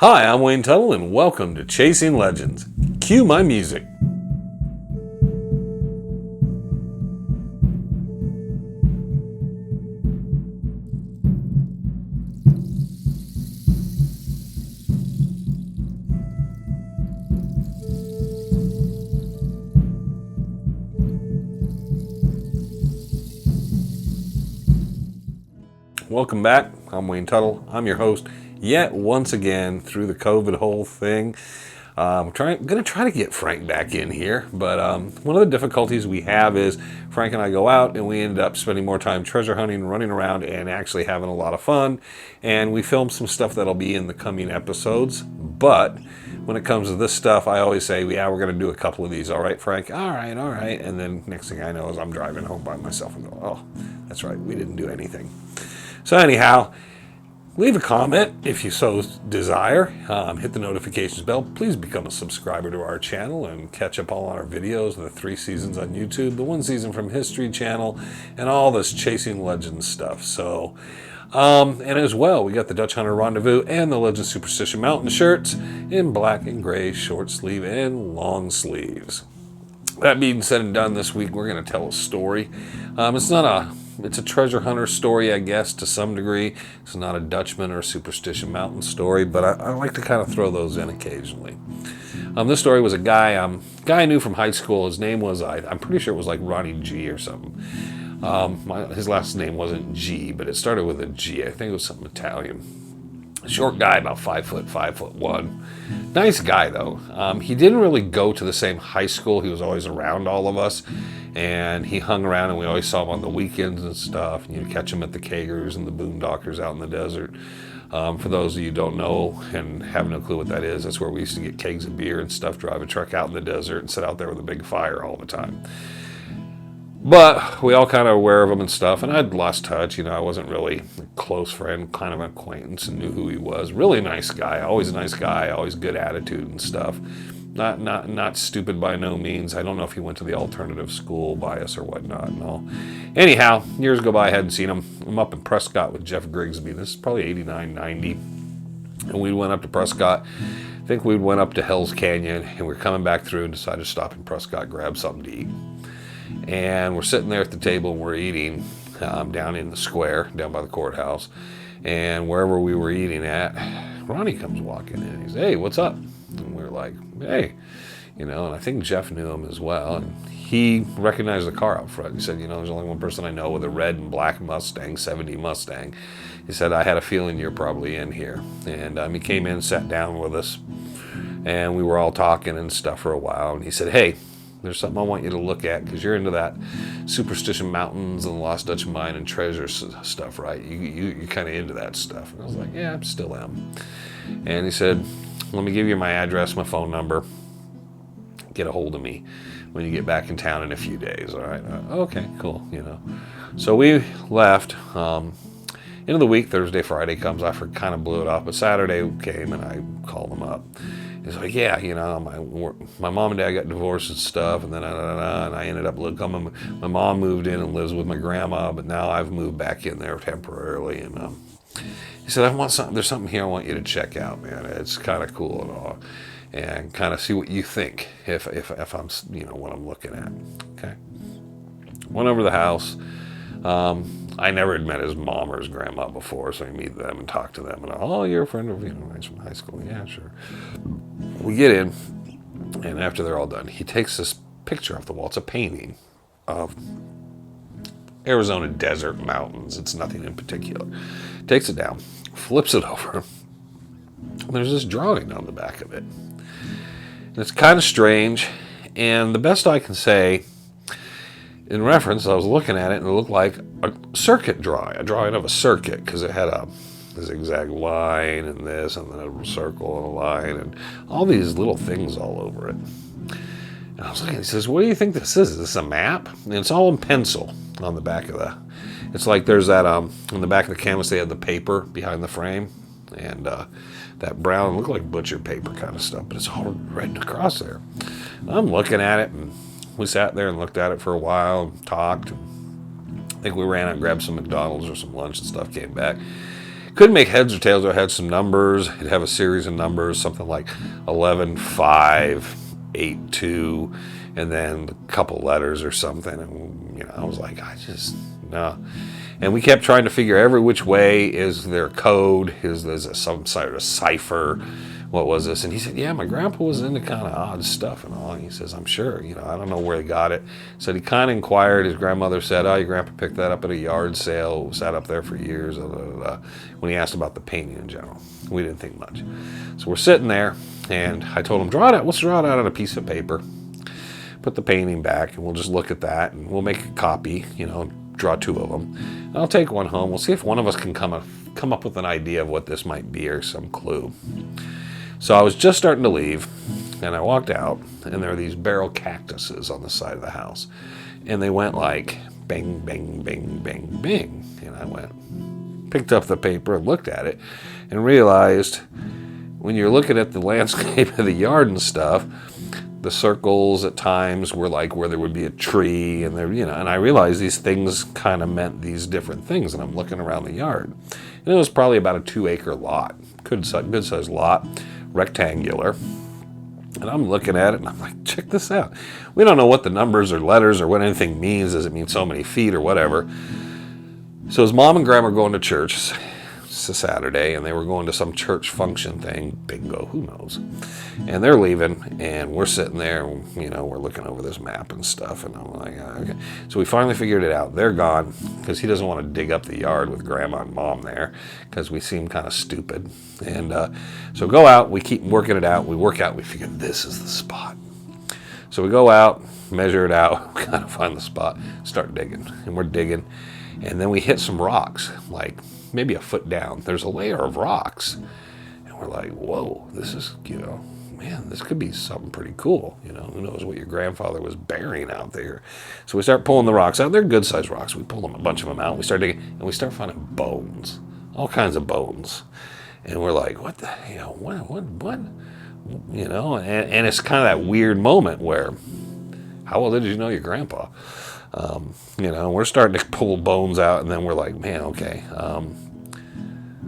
Hi, I'm Wayne Tuttle, and welcome to Chasing Legends. Cue my music. Welcome back. I'm Wayne Tuttle. I'm your host yet once again through the COVID whole thing. I'm going to try to get Frank back in here, but one of the difficulties we have is Frank and I go out and we end up spending more time treasure hunting, running around, and actually having a lot of fun. And we film some stuff that'll be in the coming episodes. But when it comes to this stuff, I always say, yeah, we're going to do a couple of these. All right, Frank? All right. And then next thing I know is I'm driving home by myself and go, oh, that's right, we didn't do anything. So anyhow, leave a comment if you so desire. Hit the notifications bell. Please become a subscriber to our channel and catch up all on our videos, the 3 seasons on YouTube, the 1 season from History Channel, and all this Chasing Legends stuff. So, and as well, we got the Dutch Hunter Rendezvous and the Legend Superstition Mountain shirts in black and gray, short sleeve and long sleeves. That being said and done, this week we're going to tell a story. It's a treasure hunter story, I guess, to some degree. It's not a Dutchman or Superstition Mountain story, but I like to kind of throw those in occasionally. This story was a guy I knew from high school. His name was, I'm pretty sure it was like Ronnie G or something. His last name wasn't G, but it started with a G. I think it was something Italian. Short guy, about 5 foot, 5'1". Nice guy though. He didn't really go to the same high school. He was always around all of us, and he hung around, and we always saw him on the weekends and stuff. And you'd catch him at the Kagers and the Boondockers out in the desert. For those of you who don't know and have no clue what that is, that's where we used to get kegs of beer and stuff, drive a truck out in the desert, and sit out there with a big fire all the time. But we all kind of aware of him and stuff, and I'd lost touch. I wasn't really a close friend, kind of an acquaintance, and knew who he was. Really nice guy, always a nice guy, always good attitude and stuff. Not stupid by no means. I don't know if he went to the alternative school by us or whatnot and all. Anyhow, years go by, I hadn't seen him. I'm up in Prescott with Jeff Grigsby. This is probably 89, 90. And we went up to Prescott. I think we went up to Hell's Canyon, and we were coming back through and decided to stop in Prescott, grab something to eat. And we're sitting there at the table and we're eating down in the square, down by the courthouse. And wherever we were eating at, Ronnie comes walking in. He says, "Hey, what's up?" And we're like, "Hey," and I think Jeff knew him as well. And he recognized the car out front. He said, "There's only one person I know with a red and black Mustang, 70 Mustang." He said, "I had a feeling you're probably in here." And he came in, sat down with us, and we were all talking and stuff for a while. And he said, "Hey, there's something I want you to look at, because you're into that Superstition Mountains and Lost Dutchman Mine and treasure stuff, right? You're kind of into that stuff." And I was like, "Yeah, I still am." And he said, "Let me give you my address, my phone number. Get a hold of me when you get back in town in a few days." All right. Okay, cool. So we left. End of the week, Thursday, Friday comes. I kind of blew it off, but Saturday came and I called him up. He's like, "Yeah, my mom and dad got divorced and stuff, and then and I ended up coming. My mom moved in and lives with my grandma, but now I've moved back in there temporarily." And he said, "There's something here I want you to check out, man. It's kind of cool and all, and kind of see what you think if I'm what I'm looking at." Okay. Went over to the house. I never had met his mom or his grandma before, so I meet them and talk to them. And "Oh, you're a friend of mine's from high school." "Yeah, sure." We get in, and after they're all done, he takes this picture off the wall. It's a painting of Arizona desert mountains. It's nothing in particular. Takes it down, flips it over, and there's this drawing on the back of it. And it's kind of strange, and the best I can say, in reference, I was looking at it, and it looked like a circuit drawing, a drawing of a circuit, because it had a zigzag line and this, and then a circle and a line, and all these little things all over it. And I was looking, he says, "What do you think this is? Is this a map?" And it's all in pencil on the back of it's like there's that, on the back of the canvas, they had the paper behind the frame, and that brown, looked like butcher paper kind of stuff, but it's all written across there. And I'm looking at it, and we sat there and looked at it for a while and talked. I think we ran out and grabbed some McDonald's or some lunch and stuff, came back. Couldn't make heads or tails. I had some numbers. It'd have a series of numbers, something like 11, 5, 8, 2, and then a couple letters or something. And, I was like, no. And we kept trying to figure every which way. Is there a code? Is there some sort of cipher? What was this? And he said, yeah, my grandpa was into kind of odd stuff and all. And he says, I'm sure, I don't know where he got it. Said he kind of inquired. His grandmother said, oh, your grandpa picked that up at a yard sale. Sat up there for years. When he asked about the painting in general. We didn't think much. So we're sitting there, and I told him, let's draw it out on a piece of paper. Put the painting back, and we'll just look at that, and we'll make a copy, draw 2 of them. And I'll take one home. We'll see if one of us can come up with an idea of what this might be or some clue. So I was just starting to leave, and I walked out, and there were these barrel cactuses on the side of the house. And they went like bang, bang, bang, bang, bang. And I picked up the paper and looked at it and realized when you're looking at the landscape of the yard and stuff, the circles at times were like where there would be a tree, and there, and I realized these things kind of meant these different things. And I'm looking around the yard, and it was probably about a 2-acre lot, good sized lot, rectangular. And I'm looking at it, and I'm like, check this out. We don't know what the numbers or letters or what anything means. Does it mean so many feet or whatever? So his mom and grandma are going to church. It's a Saturday, and they were going to some church function thing, bingo, who knows. And they're leaving, and we're sitting there, we're looking over this map and stuff, and I'm like, okay. So we finally figured it out. They're gone, because he doesn't want to dig up the yard with grandma and mom there, because we seem kind of stupid. And so go out, we keep working it out, we figure this is the spot. So we go out, measure it out, kind of find the spot, start digging, and we're digging, and then we hit some rocks, like maybe a foot down. There's a layer of rocks, and we're like, whoa, this is, man, this could be something pretty cool. Who knows what your grandfather was burying out there. So we start pulling the rocks out. They're good sized rocks. We pull a bunch of them out. We start digging, and we start finding bones, all kinds of bones. And we're like, what the hell, what? And it's kind of that weird moment where, how well did you know your grandpa? We're starting to pull bones out, and then we're like, man, okay,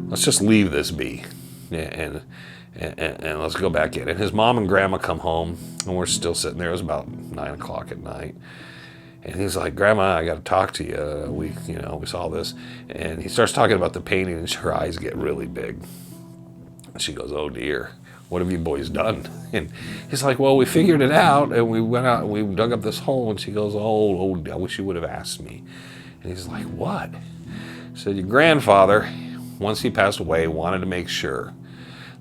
let's just leave this be, and let's go back in. And his mom and grandma come home, and we're still sitting there. It was about 9 o'clock at night, and he's like, Grandma, I got to talk to you. We saw this, and he starts talking about the painting, and her eyes get really big. And she goes, oh dear, what have you boys done? And he's like, well, we figured it out, and we went out and we dug up this hole. And she goes, oh, I wish you would have asked me. And he's like, what? She said, your grandfather, once he passed away, wanted to make sure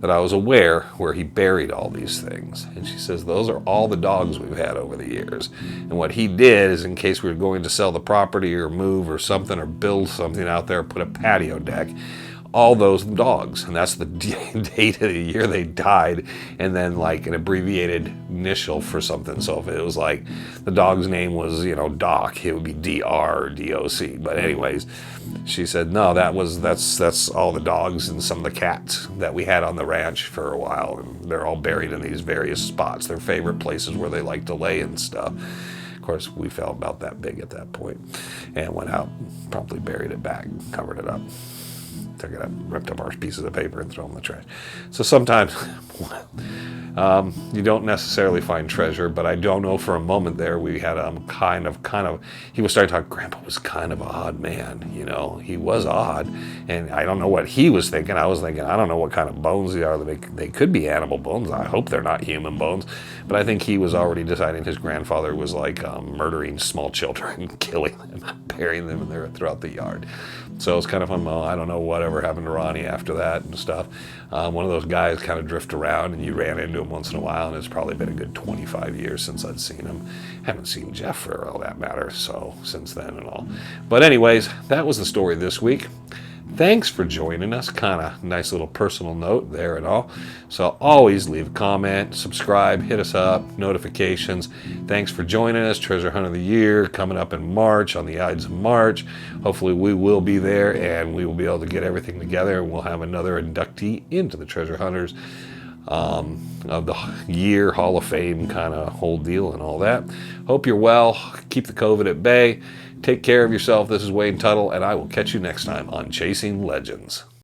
that I was aware where he buried all these things. And she says, those are all the dogs we've had over the years. And what he did is, in case we were going to sell the property or move or something or build something out there, put a patio deck, all those dogs, and that's the date of the year they died, and then like an abbreviated initial for something. So if it was like the dog's name was, Doc, it would be DR or DOC. But anyways, she said, no, that's all the dogs and some of the cats that we had on the ranch for a while, and they're all buried in these various spots, their favorite places where they like to lay and stuff. Of course, we felt about that big at that point, and went out, promptly buried it back, covered it up. Took it up, ripped up our pieces of paper and throw them in the trash. So sometimes you don't necessarily find treasure, but I don't know, for a moment there we had kind of he was starting to talk. Grandpa was kind of an odd man, he was odd, and I don't know what he was thinking. I was thinking, I don't know what kind of bones they are. They could be animal bones. I hope they're not human bones, but I think he was already deciding his grandfather was like murdering small children, killing them, burying them throughout the yard. So it's kind of fun. Well, I don't know whatever happened to Ronnie after that and stuff. One of those guys kind of drift around, and you ran into him once in a while, and it's probably been a good 25 years since I'd seen him. Haven't seen Jeff for all that matter, so since then and all. But anyways, that was the story this week. Thanks for joining us. Kind of nice little personal note there and all. So always leave a comment, subscribe, hit us up, notifications. Thanks for joining us. Treasure Hunt of the Year coming up in March, on the Ides of March. Hopefully we will be there, and we will be able to get everything together, and we'll have another inductee into the Treasure Hunters of the Year Hall of Fame kind of whole deal and all that. Hope you're well. Keep the COVID at bay. Take care of yourself. This is Wayne Tuttle, and I will catch you next time on Chasing Legends.